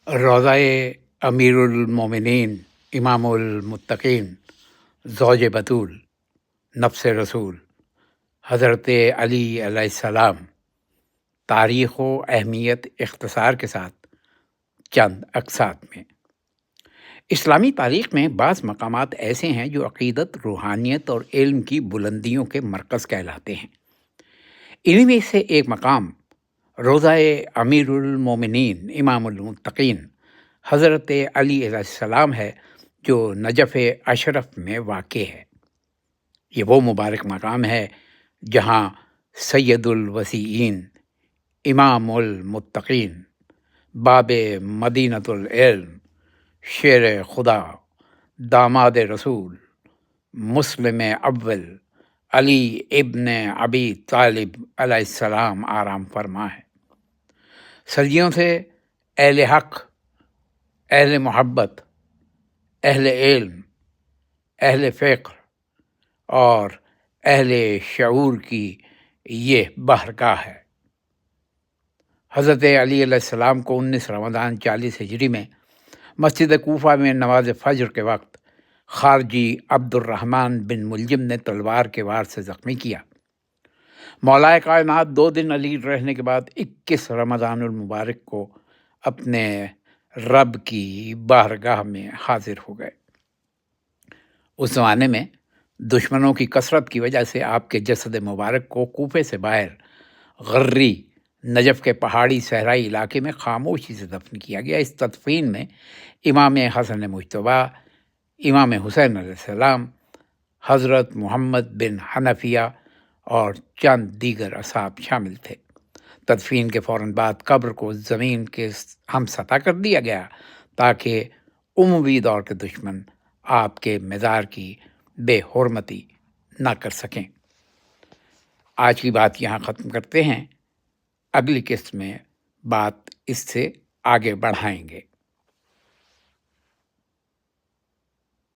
रोज़ाए अमीरुल मोमिनीन इमामुल मुत्तकीन ज़ौज बतूल नफ्स रसूल हज़रत अली अलैहिस्सलाम तारीख़ व अहमियत इख्तिसार के साथ चंद अक़सात में। इस्लामी तारीख़ में बाज़ मकामात ऐसे हैं जो अक़ीदत, रूहानियत और इल्म की बुलंदियों के मरकज़ कहलाते हैं। इन्हीं में से एक मकाम रोज़ाए अमीरुल मोमिनीन इमामुल मुत्तकीन हज़रत अली अलैहिस्सलाम है, जो नजफ़ अशरफ में वाक़ है। ये वो मुबारक मकाम है जहाँ सैयदुल वसीईन इमामुल मुत्तकीन बाबे मदीनतुल इल्म शेर खुदा दामाद रसूल मुस्लिम अव्वल अली इब्न अबी तालिब अलैहिस्सलाम आराम फरमा है। सदियों से अहले हक़, अहले मोहब्बत, अहले इल्म, अहले फ़िक्र और अहले शऊर की ये बहरगाह है। हज़रत अली अलैहिस्सलाम को 19 रमज़ान 40 हिजरी में मस्जिद कूफा में नमाज फ़ज्र के वक्त खारजी अब्दुर्रहमान बिन मुलजिम ने तलवार के वार से ज़ख्मी किया। मौलाए कायनात 2 दिन अली रहने के बाद 21 रमज़ानुल मुबारक को अपने रब की बारगाह में हाजिर हो गए। उस ज़माने में दुश्मनों की कसरत की वजह से आपके जसद मुबारक को कूफे से बाहर गर्री नजफ़ के पहाड़ी सहराई इलाके में खामोशी से दफन किया गया। इस तदफीन में इमाम हसन मुज्तबा, इमाम हुसैन अलैहिस्सलाम, हज़रत मोहम्मद बिन हनफिया और चंद दीगर असहाब शामिल थे। तदफीन के फ़ौरन बाद कब्र को ज़मीन के हम सतह कर दिया गया ताकि उमवी दौर के दुश्मन आपके मज़ार की बेहुरमती ना कर सकें। आज की बात यहाँ ख़त्म करते हैं। अगली किस्त में बात इससे आगे बढ़ाएंगे।